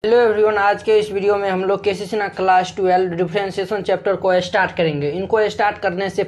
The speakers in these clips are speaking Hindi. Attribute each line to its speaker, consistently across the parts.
Speaker 1: हेलो एवरीवन, आज के इस वीडियो में हम लोग केसीसी ना क्लास 12 डिफरेंशिएशन चैप्टर को स्टार्ट करेंगे। इनको स्टार्ट करने से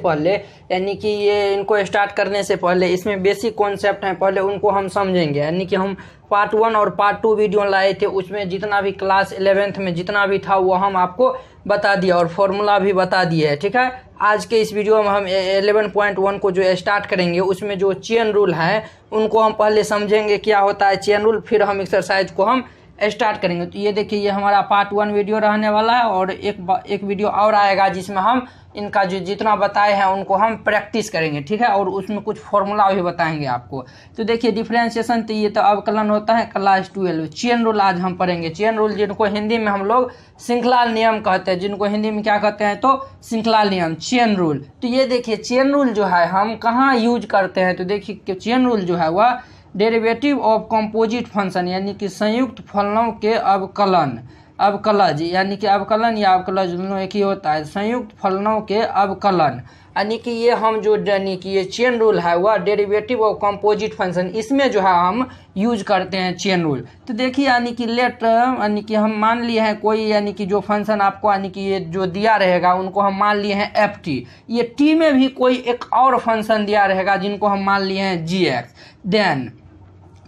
Speaker 1: पहले इसमें बेसिक कॉन्सेप्ट हैं, पहले उनको हम समझेंगे। यानी कि हम पार्ट 1 और पार्ट 2 वीडियो लाए थे, उसमें जितना भी क्लास 11th में जितना भी था वो हम आपको बता दिया और फॉर्मूला भी बता दिए है। ठीक है, आज के इस वीडियो में हम 11.1 को जो स्टार्ट करेंगे उसमें जो चेन रूल है उनको हम पहले समझेंगे क्या होता है चेन रूल, फिर हम एक्सरसाइज को हम स्टार्ट करेंगे। तो ये देखिए, ये हमारा पार्ट 1 वीडियो रहने वाला है और एक वीडियो और आएगा जिसमें हम इनका जो जितना बताए हैं उनको हम प्रैक्टिस करेंगे। ठीक है, और उसमें कुछ फॉर्मूला भी बताएंगे आपको। तो देखिए, डिफरेंशिएशन तो ये तो अवकलन होता है क्लास 12। चेन रूल आज हम पढ़ेंगे। चेन रूल जिनको हिंदी में हम लोग श्रृंखला नियम कहते हैं, जिनको हिंदी में क्या कहते हैं तो श्रृंखला नियम, चेन रूल। तो ये देखिए, चेन रूल जो है हम कहाँ यूज करते हैं, तो देखिए चेन रूल जो है वह डेरिवेटिव ऑफ कंपोजिट फंक्शन यानी कि संयुक्त फलनों के अवकलज यानी कि अवकलन या अवकलज दोनों एक ही होता है। संयुक्त फलनों के अवकलन यानी कि ये हम जो यानी कि ये चेन रूल है वह डेरिवेटिव ऑफ कंपोजिट फंक्शन, इसमें जो है हम यूज करते हैं चेन रूल। तो देखिए, यानी कि लेट यानी कि हम मान लिए हैं कोई यानी कि जो फंक्शन आपको यानी कि ये जो दिया रहेगा उनको हम मान लिए हैं एफ टी। ये टी में भी कोई एक और फंक्शन दिया रहेगा जिनको हम मान लिए हैं जी एक्स। देन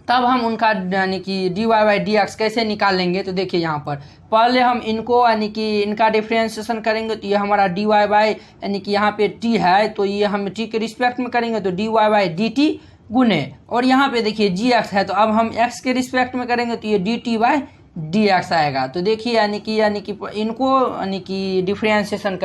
Speaker 1: तब हम उनका यानी कि d Y by D x कैसे निकालेंगे, तो देखिए यहाँ पर पहले हम इनको यानी कि इनका डिफ्रेंशिएशन करेंगे। तो ये हमारा डी वाई बाई यानी कि यहाँ पे टी है तो ये हम टी के रिस्पेक्ट में करेंगे तो D Y by D T गुने, और यहाँ पे देखिए जी एक्स है तो अब हम एक्स के रिस्पेक्ट में करेंगे तो ये d T by D x आएगा। तो देखिए यानी कि इनको यानी कि डिफ्रेंशिएशन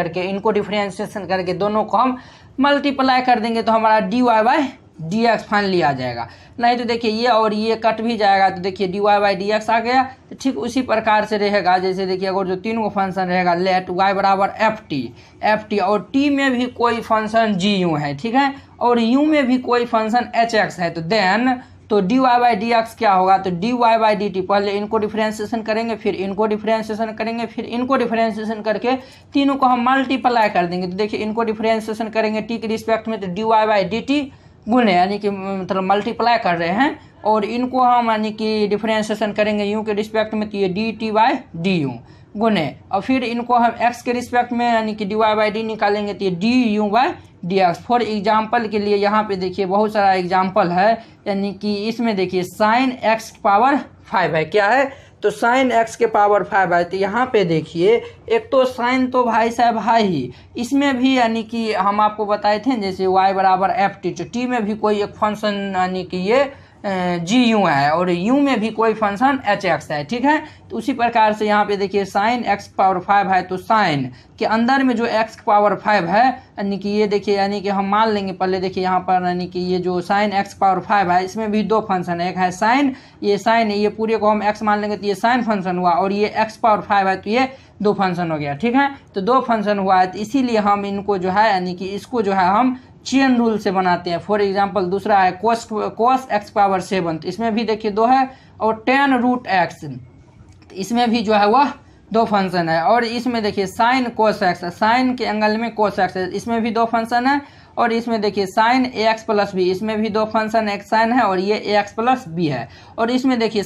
Speaker 1: करके दोनों को हम मल्टीप्लाई कर देंगे तो हमारा D Y by D X finally आ जाएगा। नहीं तो देखिए ये और ये कट भी जाएगा तो देखिए D Y by D X आ गया। तो ठीक उसी प्रकार से रहेगा, जैसे देखिए अगर जो तीन को फंक्शन रहेगा लेट वाई बराबर एफ टी और टी में भी कोई फंक्शन जी यू है, ठीक है, और यू में भी कोई फंक्शन एच एक्स है, तो देन तो D Y by D x क्या होगा, तो D Y by D t, पहले इनको डिफ्रेंशिएशन करेंगे फिर इनको डिफ्रेंशिएशन करेंगे फिर इनको डिफ्रेंशिएशन करके तीनों को हम मल्टीप्लाई कर देंगे। तो देखिए इनको डिफ्रेंशिएशन करेंगे टी के रिस्पेक्ट में तो D Y by D T गुने यानी कि मतलब मल्टीप्लाई कर रहे हैं, और इनको हम यानी कि डिफरेंशिएशन करेंगे यू के रिस्पेक्ट में तो ये d T by D you गुने, और फिर इनको हम एक्स के रिस्पेक्ट में यानी कि डी वाई बाई डी निकालेंगे तो ये D you by D x. For example के लिए यहाँ पे देखिए बहुत सारा एग्जाम्पल है, यानी कि इसमें देखिए साइन एक्स पावर 5 है, क्या है तो साइन एक्स के पावर 5 है। तो यहाँ पे देखिए एक तो साइन तो भाई साहब है ही, इसमें भी यानी कि हम आपको बताए थे जैसे y बराबर एफ टी, तो टी में भी कोई एक फंक्शन यानी कि ये जी यू है और यू में भी कोई फंक्शन एच एक्स है, ठीक है। तो उसी प्रकार से यहाँ पे देखिए साइन एक्स पावर 5 है तो साइन के अंदर में जो एक्स पावर 5 है यानी कि ये देखिए यानी कि हम मान लेंगे पहले देखिए यहाँ पर यानी कि ये जो साइन एक्स पावर 5 है इसमें भी दो फंक्शन है, एक है साइन, ये पूरे को हम एक्स मान लेंगे तो ये साइन फंक्शन हुआ, और ये एक्स पावर 5 है तो ये दो फंक्शन हो गया, ठीक है। तो दो फंक्शन हुआ है तो इसीलिए हम इनको जो है यानी कि इसको जो है हम चेन रूल से बनाते हैं। फॉर एग्जांपल दूसरा है कोस एक्स पावर 7, तो इसमें भी देखिए दो है, और टेन रूट एक्स इसमें भी जो है वह दो फंक्शन है, और इसमें देखिए साइन कोस एक्स, साइन के एंगल में कोस एक्स है, इसमें भी दो फंक्शन है, और इसमें देखिए साइन ए एक्स प्लस बी, इसमें भी दो फंक्शन, एक साइन है और ये ए एक्स प्लस बी है, और इसमें देखिए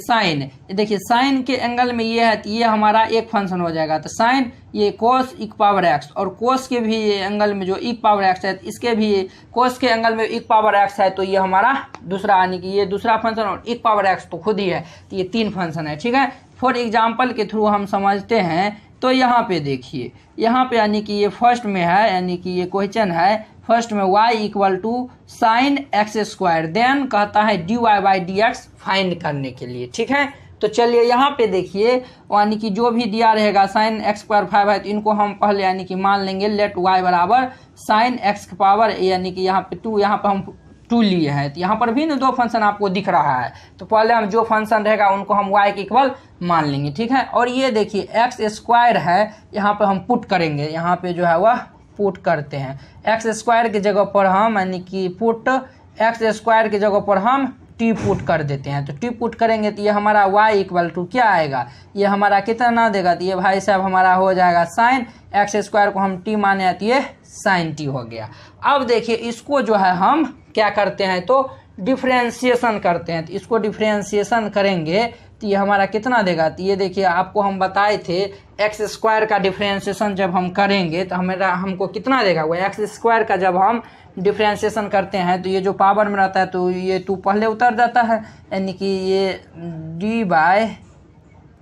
Speaker 1: साइन के एंगल में ये है तो ये हमारा एक फंक्शन हो जाएगा, तो साइन ये कोस इक पावर एक्स, और कोस के भी एंगल में जो इक पावर एक्स है इसके भी कोस के एंगल में इक पावर एक्स है, तो ये हमारा दूसरा यानी कि ये दूसरा फंक्शन, और इक पावर एक्स तो खुद ही है, तो ये तीन फंक्शन है, ठीक है। फॉर एग्जाम्पल के थ्रू हम समझते हैं। तो यहाँ पे देखिए यहाँ पे यानी कि ये फर्स्ट में है यानी कि ये क्वेश्चन है फर्स्ट में y equal to sine x square, then कहता है d Y by D x find करने के लिए, ठीक है। तो चलिए यहाँ पे देखिए यानी कि जो भी दिया रहेगा साइन एक्स पावर 5 है तो इनको हम पहले यानी कि मान लेंगे लेट y बराबर साइन एक्स के पावर यानी कि यहाँ पे 2, यहाँ पे हम 2 लिए हैं, तो यहाँ पर भी ना दो फंक्शन आपको दिख रहा है, तो पहले हम जो फंक्शन रहेगा उनको हम y के इक्वल मान लेंगे, ठीक है। और ये देखिए एक्स स्क्वायर है, यहाँ पे हम पुट करेंगे, यहाँ पे जो है वह पुट करते हैं, एक्स स्क्वायर की जगह पर हम यानी कि पुट एक्स स्क्वायर की जगह पर हम टी पुट कर देते हैं। तो टी पुट करेंगे तो ये हमारा y इक्वल टू क्या आएगा, ये हमारा कितना देगा, तो ये भाई साहब हमारा हो जाएगा साइन एक्स स्क्वायर को हम टी माने तो ये साइन टी हो गया। अब देखिए इसको जो है हम क्या करते हैं तो डिफ्रेंशिएशन करते हैं, तो इसको डिफ्रेंशिएशन करेंगे तो तो ये हमारा कितना देगा, तो ये देखिए आपको हम बताए थे एक्स स्क्वायर का डिफ्रेंशिएशन जब हम करेंगे तो हमको कितना देगा, वो एक्स स्क्वायर का जब हम डिफ्रेंशिएशन करते हैं तो ये जो पावर में रहता है तो ये टू पहले उतर जाता है, यानी कि ये डी बाई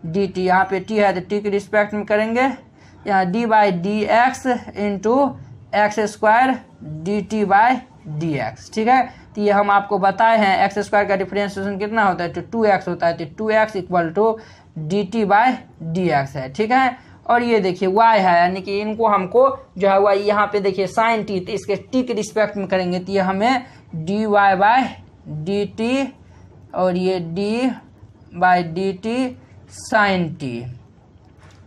Speaker 1: डी टी, यहाँ पे टी है तो टी के रिस्पेक्ट में करेंगे, यहाँ D by D x into x square D T by D X. ठीक है, तो ये हम आपको बताए हैं एक्स स्क्वायर का डिफरेंशिएशन कितना होता है, तो 2x होता है, तो 2x equal to d T by D x है। ठीक है, और ये देखिए y है, यानी कि इनको हमको जो है वह यहाँ पे देखिए साइन टी, तो इसके t के रिस्पेक्ट में करेंगे तो ये हमें D Y by D t और ये d by D t sine t.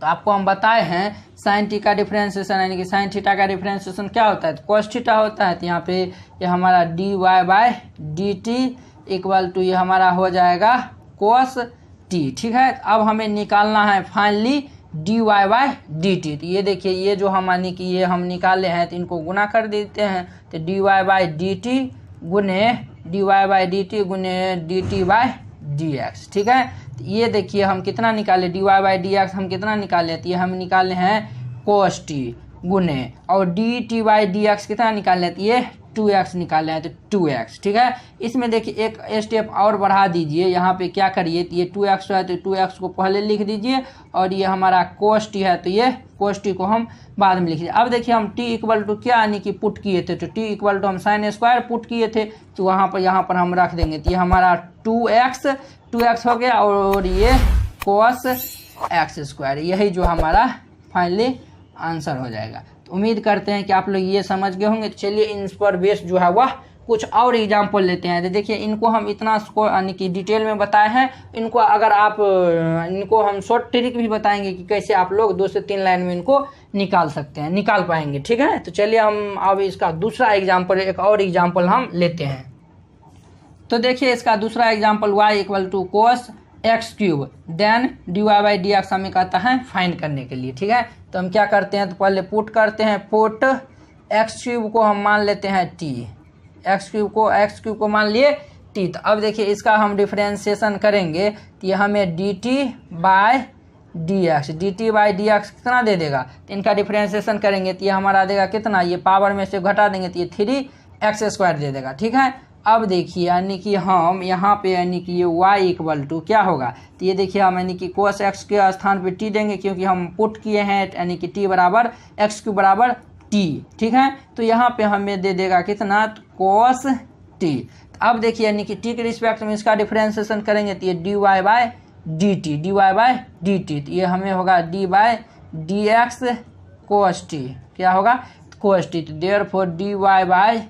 Speaker 1: तो आपको हम बताए हैं साइन टी का डिफरेंशिएशन यानी कि साइन थीटा का डिफरेंशिएशन क्या होता है, तो कॉस थीटा होता है। तो यहाँ पे ये हमारा D Y by D t equal to ये हमारा हो जाएगा कॉस टी। ठीक है, अब हमें निकालना है finally D Y by D t. तो ये देखिए ये जो हम यानी कि ये हम निकाले हैं तो इनको गुना कर देते हैं, तो D Y by D T गुने D Y by D T गुने D T by D X. ठीक है, तो ये देखिए हम कितना निकाले, D Y by D x हम कितना निकाले, तो ये हम निकाले हैं कोस टी गुने और d T by D x कितना निकाले, तो ये 2x निकाले हैं तो 2x। ठीक है, इसमें देखिए एक स्टेप और बढ़ा दीजिए, यहाँ पे क्या करिए, तो ये 2x है तो 2x को पहले लिख दीजिए और ये हमारा कोस टी है तो ये कोस टी को हम बाद में लिख दीजिए। अब देखिए हम t इक्वल टू क्या यानी कि पुट किए थे, तो t इक्वल टू हम साइन स्क्वायर पुट किए थे, तो वहाँ पर यहाँ पर हम रख देंगे, तो ये हमारा 2x हो गया और ये कोस एक्स स्क्वायर, यही जो हमारा फाइनली आंसर हो जाएगा। तो उम्मीद करते हैं कि आप लोग ये समझ गए होंगे। तो चलिए इन पर बेस जो है वह कुछ और एग्जाम्पल लेते हैं। तो देखिए इनको हम इतना यानी कि डिटेल में बताए हैं, इनको अगर आप इनको हम शॉर्ट ट्रिक भी बताएंगे कि कैसे आप लोग 2 से 3 लाइन में इनको निकाल सकते हैं, निकाल पाएंगे। ठीक है, तो चलिए हम अब इसका दूसरा एग्जाम्पल, एक और एग्जाम्पल हम लेते हैं। तो देखिए इसका दूसरा example y equal to cos x cube then d Y by D x हमें कहता है फाइंड करने के लिए। ठीक है, तो हम क्या करते हैं, तो पहले पुट करते हैं, पुट एक्स क्यूब को हम मान लेते हैं टी, एक्स क्यूब को मान लिए टी। तो अब देखिए इसका हम डिफरेंशिएशन करेंगे तो ये हमें d T by D x कितना दे देगा, तो इनका डिफरेंशिएशन करेंगे तो ये हमारा देगा कितना, ये पावर में से घटा देंगे तो ये 3x स्क्वायर दे देगा। ठीक है, अब देखिए यानी कि हम यहाँ पे यानी कि ये y इक्वल टू क्या होगा, तो ये देखिए हम यानी कि कोस एक्स के स्थान पे t देंगे क्योंकि हम पुट किए हैं यानी कि t बराबर एक्स क्यूब बराबर t। ठीक है, तो यहाँ पे हमें दे देगा कितना, तो कोस t। अब देखिए यानी कि t के रिस्पेक्ट में इसका डिफरेंशिएशन करेंगे तो ये d Y by D t, तो ये हमें होगा d by D x cos t, क्या होगा कोस टी। तो therefore d Y by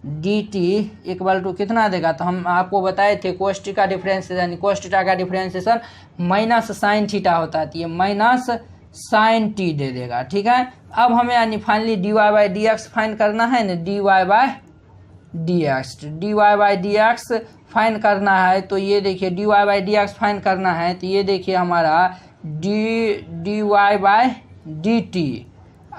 Speaker 1: D t equal to कितना देगा, तो हम आपको बताए थे कोस टी का डिफरेंशिएशन यानी कोस थीटा का डिफरेंशिएशन माइनस साइन थीटा होता है, तो ये माइनस साइन टी दे देगा। ठीक है, अब हमें यानी finally D Y by D x find करना है ना, D Y by D x find करना है। तो ये देखिए D Y by D x find करना है तो ये देखिए हमारा D Y by D T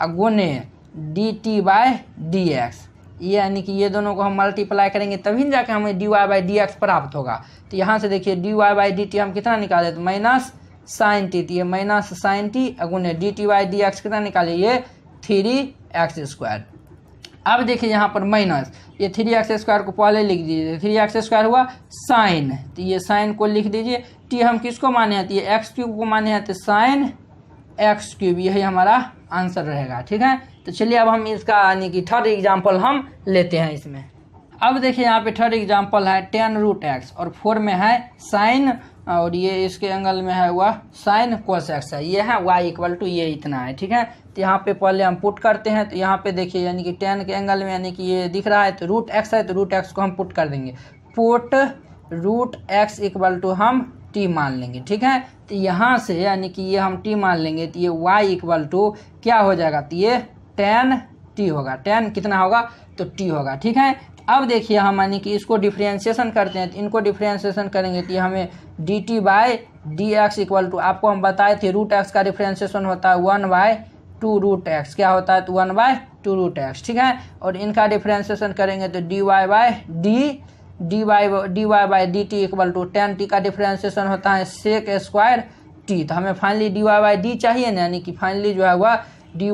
Speaker 1: गुने D T by D X, ये यानी कि ये दोनों को हम मल्टीप्लाई करेंगे तभी जाके हमें D Y by D x प्राप्त होगा। तो यहाँ से देखिए D Y by D t हम कितना निकाले, तो माइनस साइन टी, तो ये माइनस साइन टी गुने D T by D x कितना निकाले, ये 3x स्क्वायर। अब देखिए यहाँ पर माइनस ये 3x स्क्वायर को पहले लिख दीजिए, 3x स्क्वायर हुआ साइन, तो ये साइन को लिख दीजिए, टी हम किसको माने हैं, तो ये एक्स क्यूब को माने हैं, तो साइन एक्स क्यूब, यही हमारा आंसर रहेगा। ठीक है, तो चलिए अब हम इसका यानी कि थर्ड एग्जाम्पल हम लेते हैं इसमें। अब देखिए यहाँ पे थर्ड एग्जाम्पल है 10√x और 4 में है साइन और ये इसके एंगल में है वह साइन कोस एक्स है, ये है y इक्वल टू ये इतना है। ठीक है, तो यहाँ पे पहले हम पुट करते हैं, तो यहाँ पे देखिए यानी कि 10 के एंगल में यानी कि ये दिख रहा है तो √x है, तो √x को हम पुट कर देंगे, पुट √x इक्वल टू हम t मान लेंगे। ठीक है, तो यहाँ से यानी कि ये हम t मान लेंगे तो ये y इक्वल टू क्या हो जाएगा, तो ये 10t होगा, 10 कितना होगा, तो t होगा। ठीक है, अब देखिए हम यानी कि इसको डिफ्रेंशिएशन करते हैं, तो इनको डिफ्रेंशिएशन करेंगे तो ये हमें d T by D x equal to, आपको हम बताए थे √x का डिफ्रेंशिएशन होता है 1/2√x, क्या होता है, तो 1/2√x। ठीक है, और इनका डिफ्रेंशिएशन करेंगे तो D Y by d dy by D t equal to tan t का डिफ्रेंसिएशन होता है सेक स्क्वायर टी। तो हमें फाइनली dy बाई डी चाहिए ना, यानी कि फाइनली जो है वह dy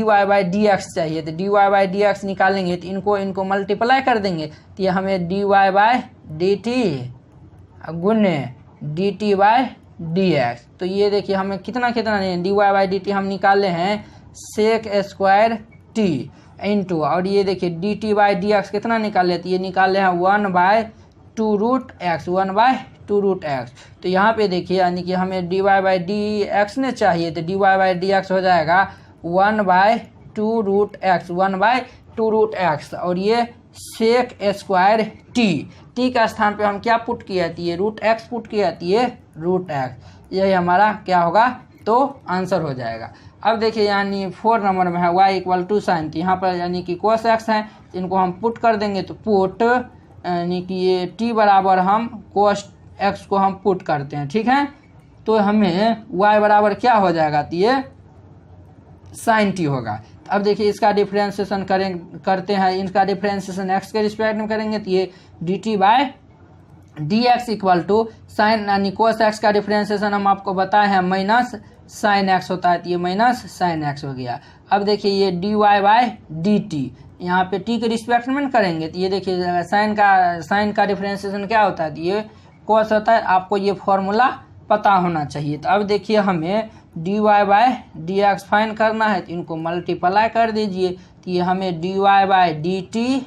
Speaker 1: बाई डी एक्स चाहिए। तो dy बाई डी एक्स निकालेंगे तो इनको मल्टीप्लाई कर देंगे तो ये हमें dy बाई डी टी गुने D T by D x. तो ये देखिए हमें कितना नहीं dy बाई डी टी हम निकाले हैं सेक स्क्वायर टी इंटू, और ये देखिए D T by D x कितना निकाले, तो ये निकाले हैं 1/2 रूट एक्स, 1/2 रूट एक्स। तो यहाँ पे देखिए यानी कि हमें D Y by D x ने चाहिए, तो D Y by D x हो जाएगा 1/2 रूट एक्स, 1/2 रूट एक्स, और ये सेक स्क्वायर टी का स्थान पे हम क्या पुट किया थी, ये रूट एक्स पुट किया थी, ये रूट एक्स, यही हमारा क्या होगा तो आंसर हो जाएगा। अब देखिए यानी 4 नंबर में है y इक्वल टू साइन, तो यहाँ पर यानी कि कोस एक्स है, इनको हम पुट कर देंगे तो पुट यानी कि ये t बराबर हम कोस एक्स को हम पुट करते हैं, ठीक है। तो हमें y बराबर क्या हो जाएगा, तो ये साइन टी होगा। अब देखिए इसका डिफ्रेंसिएशन करते हैं, इसका डिफ्रेंसिएशन x के रिस्पेक्ट में करेंगे तो ये d T by D x equal to sine यानी कोस एक्स का डिफ्रेंसिएशन हम आपको बताए हैं माइनस साइन एक्स होता है, तो ये माइनस साइन एक्स हो गया। अब देखिए ये d Y by D t, यहाँ पे टी के रिस्पेक्ट में करेंगे तो ये देखिए साइन का डिफ्रेंसिएशन क्या होता है, तो ये कोस होता है। आपको ये फॉर्मूला पता होना चाहिए। तो अब देखिए हमें D Y by D x find करना है, तो इनको मल्टीप्लाई कर दीजिए, तो ये हमें D Y by D T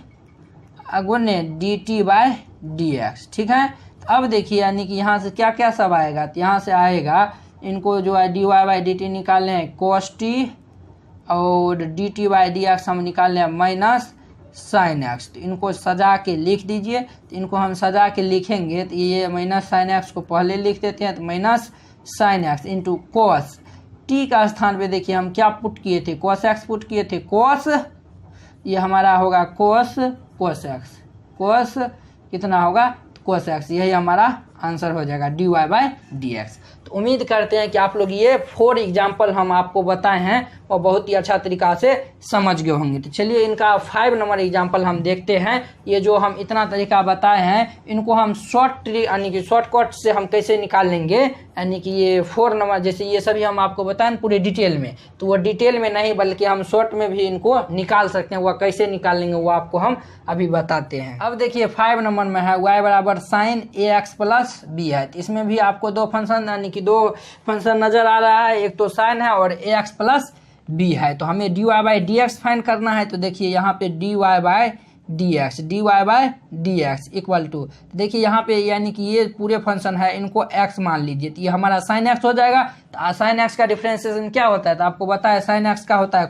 Speaker 1: गुने D T by D X, ठीक है। तो अब देखिए यानी कि यहाँ से क्या क्या सब आएगा, तो यहाँ से आएगा इनको जो है d Y by D t निकालने हैं कोस टी, और d T by D x हम निकालने हैं माइनस साइन एक्स। तो इनको सजा के लिख दीजिए, तो इनको हम सजा के लिखेंगे तो ये माइनस साइन एक्स को पहले लिख देते हैं, तो minus sine x into cos t का स्थान पे देखिए हम क्या पुट किए थे, कोस एक्स पुट किए थे, कोस ये हमारा होगा कोस एक्स, कोस कितना होगा कोस एक्स, यही हमारा आंसर हो जाएगा d Y by D x. तो उम्मीद करते हैं कि आप लोग ये 4 एग्जाम्पल हम आपको बताए हैं और बहुत ही अच्छा तरीका से समझ गए होंगे। तो चलिए इनका 5 नंबर एग्जाम्पल हम देखते हैं। ये जो हम इतना तरीका बताए हैं इनको हम यानी कि शॉर्टकट से हम कैसे निकाल लेंगे, यानी कि ये 4 नंबर जैसे ये सभी हम आपको बताएं पूरे डिटेल में, तो वो डिटेल में नहीं बल्कि हम शॉर्ट में भी इनको निकाल सकते हैं। वह कैसे निकाल लेंगे वो आपको हम अभी बताते हैं। अब देखिए 5 नंबर में है y बराबर साइन ए एक्स प्लस बी है। तो इसमें भी आपको 2 फंक्शन यानी कि 2 फंक्शन नजर आ रहा है, एक तो साइन है और ए एक्स प्लस बी है। तो हमें D Y by D x find करना है। तो देखिए यहाँ पे d Y by D x equal to, देखिए यहाँ पे यानी कि ये पूरे फंक्शन है, इनको x मान लीजिए, तो ये हमारा साइन x हो जाएगा। तो साइन x का डिफरेंशिएशन क्या होता है, तो आपको बताया साइन x का होता है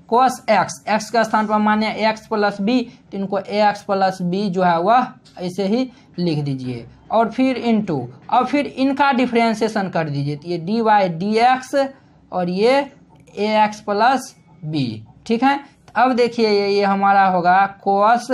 Speaker 1: कोस x, x का स्थान पर माने x प्लस बी, तो इनको ax प्लस बी जो है वह ऐसे ही लिख दीजिए, और फिर इनटू, और फिर इनका डिफरेंशिएशन कर दीजिए, तो ये डी वाई डी एक्स और ये ax प्लस बी, ठीक है। अब देखिए ये हमारा होगा कोस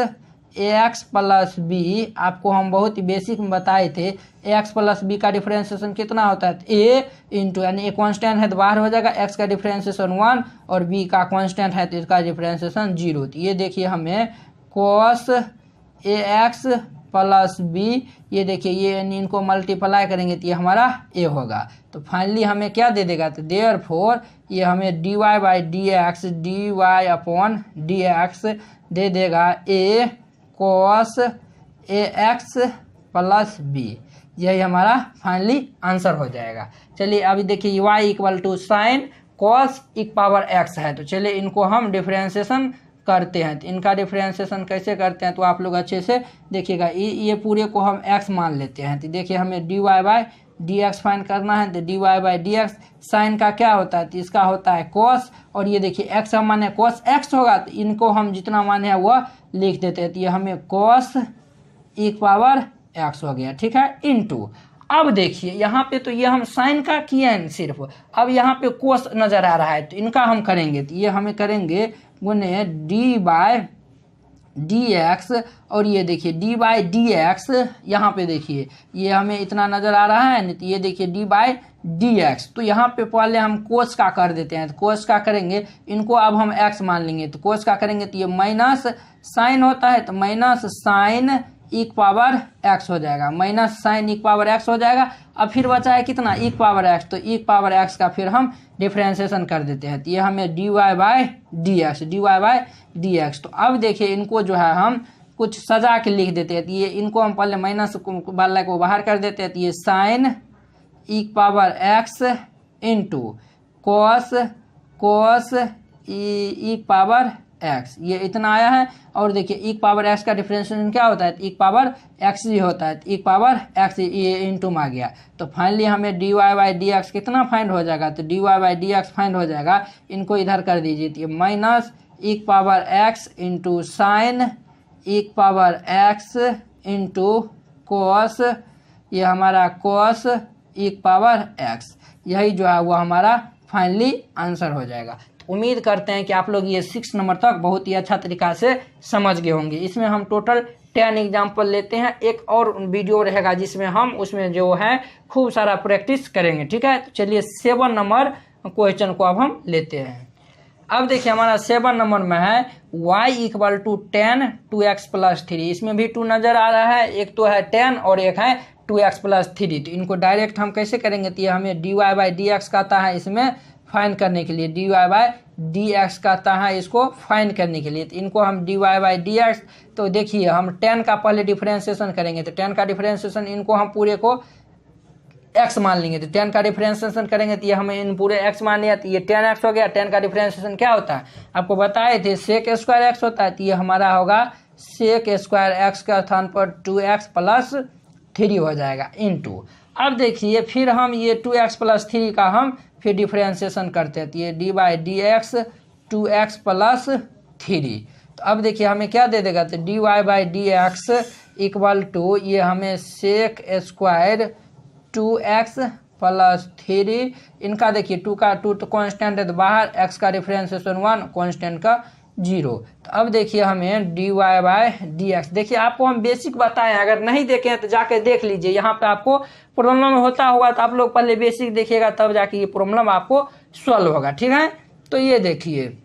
Speaker 1: ax प्लस बी, आपको हम बहुत ही बेसिक में बताए थे ax प्लस बी का डिफरेंशिएशन कितना होता है, a इंटू यानी ए कांस्टेंट है तो बाहर हो जाएगा, x का डिफरेंशिएशन 1 और b का कांस्टेंट है तो इसका डिफरेंशिएशन 0। तो ये देखिए हमें कोस ax प्लस बी, ये देखिए ये इनको मल्टीप्लाई करेंगे तो ये हमारा a होगा। तो फाइनली हमें क्या दे देगा, तो देयरफॉर ये हमें D Y by D x D Y upon D X दे देगा a cos A X plus B, यही हमारा फाइनली आंसर हो जाएगा। चलिए अभी देखिए y equal to sine cos एक पावर x है। तो चलिए इनको हम डिफरेंशिएशन करते हैं। तो इनका डिफरेंशिएशन कैसे करते हैं तो आप लोग अच्छे से देखिएगा। ये पूरे को हम x मान लेते हैं। तो देखिए हमें D Y by D x find करना है। तो D Y by D x sine का क्या होता है, तो इसका होता है कॉस, और ये देखिए x हम माने कॉस x होगा, तो इनको हम जितना माने हैं वह लिख देते हैं। तो ये हमें कॉस एक पावर x हो गया, ठीक है, इनटू। अब देखिए यहाँ पे तो ये हम साइन का किए हैं सिर्फ, अब यहाँ पे कोस नजर आ रहा है तो इनका हम करेंगे। तो ये हमें करेंगे गुने डी बाय डी एक्स, और ये देखिए डी बाई डी एक्स, यहाँ पे देखिए ये हमें इतना नज़र आ रहा है नहीं, तो ये देखिए डी बाई डी एक्स। तो यहाँ पे पहले हम कोस का कर देते हैं, तो कोस का करेंगे, इनको अब हम एक्स मान लेंगे, तो कोस का करेंगे तो ये माइनस साइन होता है, तो माइनस साइन एक पावर एक्स हो जाएगा, माइनस साइन एक पावर एक्स हो जाएगा। अब फिर बचा है कितना, एक पावर एक्स, तो एक पावर एक्स का फिर हम डिफ्रेंशिएशन कर देते हैं, तो ये हमें D Y by D x, D Y by D x. तो अब देखिए इनको जो है हम कुछ सजा के लिख देते हैं, तो ये इनको हम पहले माइनस वाला को बाहर कर देते हैं, तो ये साइन एक पावर एक्स इंटू कोस कोस एक पावर एक्स, ये इतना आया है। और देखिए एक पावर एक्स का डिफरेंशिएशन क्या होता है, एक पावर एक्स ही होता है, एक पावर एक्स ये इंटू में आ गया। तो फाइनली हमें D Y by D x कितना फाइंड हो जाएगा, तो D Y by D x find हो जाएगा, इनको इधर कर दीजिए, तो ये माइनस एक पावर एक्स इंटू साइन एक पावर एक्स इंटू कोस, ये हमारा कोस एक पावर एक्स, यही जो है वो हमारा फाइनली आंसर हो जाएगा। उम्मीद करते हैं कि आप लोग ये 6 नंबर तक बहुत ही अच्छा तरीका से समझ गए होंगे। इसमें हम टोटल 10 एग्जाम्पल लेते हैं, एक और वीडियो रहेगा जिसमें हम उसमें जो है खूब सारा प्रैक्टिस करेंगे, ठीक है। तो चलिए 7 नंबर क्वेश्चन को अब हम लेते हैं। अब देखिए हमारा 7 नंबर में है y equal to 10 2x plus 3, इसमें भी 2 नज़र आ रहा है, एक तो है 10 और एक है 2x प्लस 3। तो इनको डायरेक्ट हम कैसे करेंगे, तो ये हमें D Y by D x कहता है इसमें फाइंड करने के लिए, d Y by D x कहता है इसको फाइंड करने के लिए। तो इनको हम d Y by D x, तो देखिए हम 10 का पहले डिफरेंशिएशन करेंगे, तो 10 का डिफरेंशिएशन इनको हम पूरे को x मान लेंगे, तो 10 का डिफरेंशिएशन करेंगे तो ये हमें इन पूरे x मान लिया, तो ये 10x हो गया। 10 का डिफरेंशिएशन क्या होता है आपको बताए थे, सेक स्क्वायर x होता है, तो ये हमारा होगा सेक स्क्वायर x के स्थान पर 2x प्लस 3 हो जाएगा इनटू। अब देखिए फिर हम ये 2x प्लस 3 का हम फिर डिफरेंशिएशन करते हैं, तो ये d by D x 2x plus 3। तो अब देखिए हमें क्या दे देगा, तो D Y by D x equal to ये हमें सेक स्क्वायर 2x प्लस 3, इनका देखिए 2 का 2 तो कॉन्स्टेंट है, तो बाहर x का डिफरेंशिएशन 1 कॉन्स्टेंट का 0। तो अब देखिए हमें D Y by D x, देखिए आपको हम बेसिक बताएं, अगर नहीं देखें तो जाके देख लीजिए, यहाँ पे आपको प्रॉब्लम होता होगा, तो आप लोग पहले बेसिक देखिएगा तब जाके ये प्रॉब्लम आपको सॉल्व होगा, ठीक है। तो ये देखिए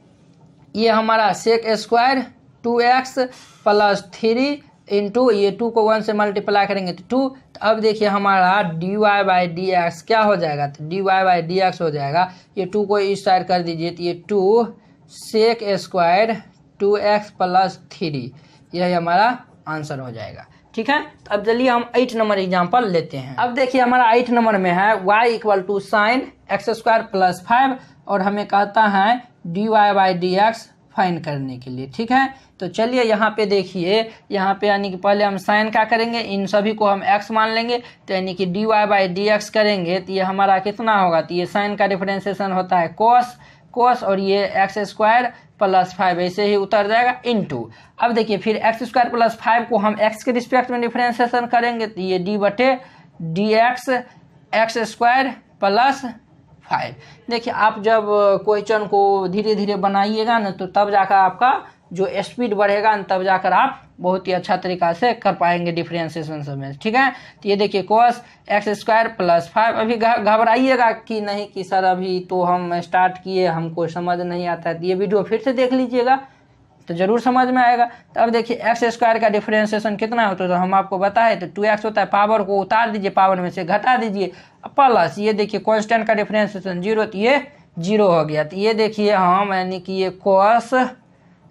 Speaker 1: ये हमारा sec square 2x plus 3 into ये 2 को 1 से मल्टीप्लाई करेंगे तो 2। तो अब देखिए हमारा D Y by D x क्या हो जाएगा, तो D Y by D x हो जाएगा, ये 2 को इस साइड कर दीजिए, तो ये 2 सेक स्क्वायर 2x प्लस 3, यही हमारा आंसर हो जाएगा, ठीक है। तो अब चलिए हम 8 नंबर एग्जाम्पल लेते हैं। अब देखिए हमारा 8 नंबर में है y equal to sine x square plus 5, और हमें कहता है d Y by D x find करने के लिए, ठीक है। तो चलिए यहाँ पे देखिए, यहाँ पे यानी कि पहले हम साइन का करेंगे, इन सभी को हम x मान लेंगे, तो यानी कि d Y by D x करेंगे तो ये हमारा कितना होगा, तो ये साइन का डिफरेंशिएशन होता है कोस कोस, और ये एक्स स्क्वायर प्लस 5 ऐसे ही उतर जाएगा इनटू। अब देखिए फिर एक्स स्क्वायर प्लस 5 को हम x के रिस्पेक्ट में डिफरेंशिएशन करेंगे, तो ये डी बटे d x x square plus 5। देखिए आप जब क्वेश्चन को धीरे धीरे बनाइएगा ना, तो तब जाकर आपका जो स्पीड बढ़ेगा ना, तब जाकर आप बहुत ही अच्छा तरीका से कर पाएंगे डिफरेंशिएशन समय, ठीक है। तो ये देखिए cos एक्स स्क्वायर प्लस 5, अभी घबराइएगा कि नहीं कि सर अभी तो हम स्टार्ट किए, हमको समझ नहीं आता है, तो ये वीडियो फिर से देख लीजिएगा तो जरूर समझ में आएगा। तो अब देखिए एक्स स्क्वायर का डिफरेंशिएशन कितना होता है, तो हम आपको बताए तो 2x होता है, पावर को उतार दीजिए, पावर में से घटा दीजिए, प्लस ये देखिए कांस्टेंट का डिफरेंशिएशन 0, तो ये 0 हो गया। तो ये देखिए हम यानी कि ये cos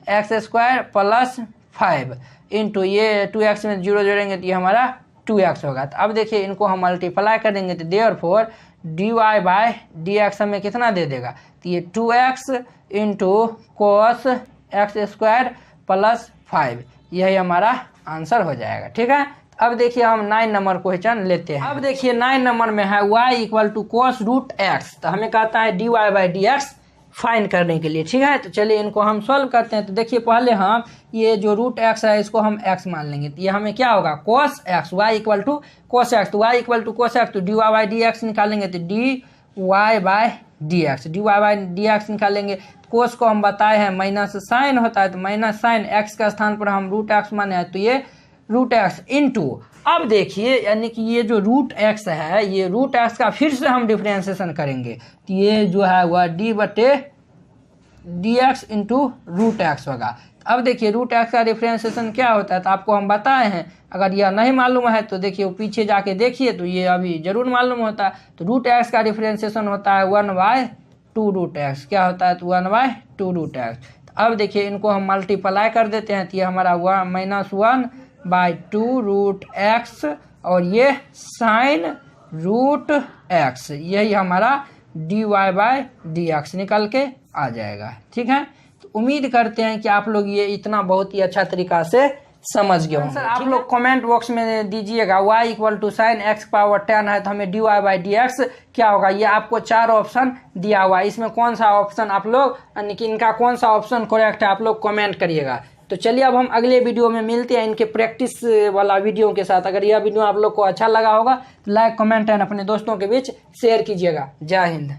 Speaker 1: x square plus 5 into ये 2x में 0 जोड़ेंगे तो ये हमारा 2x होगा। तो अब देखिए इनको हम मल्टीप्लाई करेंगे, तो therefore d Y by D x हमें कितना दे देगा, तो ये 2x into cos x square plus 5, यही हमारा आंसर हो जाएगा, ठीक है। अब देखिए हम 9 नंबर क्वेश्चन लेते हैं। अब देखिए 9 नंबर में है y equal to cos root x, तो हमें कहता है d Y by D x find करने के लिए, ठीक है। तो चलिए इनको हम सॉल्व करते हैं। तो देखिए पहले हम ये जो रूट एक्स है इसको हम x मान लेंगे, तो ये हमें क्या होगा cos X, Y equal to cos X, तो Y equal to cos X, तो D Y by D X निकालेंगे, तो D Y by D x, D Y by D X निकालेंगे। कोस को हम बताए हैं माइनस साइन होता है, तो माइनस साइन एक्स का स्थान पर हम रूट एक्स माने हैं, तो ये रूट एक्स इंटू, अब देखिए यानी कि ये जो रूट एक्स है, ये रूट एक्स का फिर से हम डिफ्रेंसिएशन करेंगे, तो ये जो है वह डी बटे d x into root x होगा। अब देखिए रूट एक्स का डिफ्रेंसिएशन क्या होता है, तो आपको हम बताए हैं, अगर यह नहीं मालूम है तो देखिए पीछे जाके देखिए, तो ये अभी जरूर मालूम होता है। तो रूट एक्स का डिफ्रेंसिएशन होता है 1/2 रूट एक्स, क्या होता है, तो 1/2 रूट एक्स। अब देखिए इनको हम मल्टीप्लाई कर देते हैं, तो ये हमारा -1/2 रूट एक्स और ये साइन रूट एक्स, यही हमारा D Y by D x निकल के आ जाएगा। ठीक है, तो उम्मीद करते हैं कि आप लोग ये इतना बहुत ही अच्छा तरीका से समझ गए होंगे। आप लोग कमेंट बॉक्स में दीजिएगा y = sin x पावर 10 है, तो हमें dy बाई डी एक्स क्या होगा। ये आपको 4 ऑप्शन दिया हुआ है, इसमें कौन सा ऑप्शन आप लोग, यानी कि इनका कौन सा ऑप्शन करेक्ट है, आप लोग कमेंट करिएगा। तो चलिए अब हम अगले वीडियो में मिलते हैं इनके प्रैक्टिस वाला वीडियो के साथ। अगर यह वीडियो आप लोग को अच्छा लगा होगा तो लाइक कमेंट एंड अपने दोस्तों के बीच शेयर कीजिएगा। जय हिंद।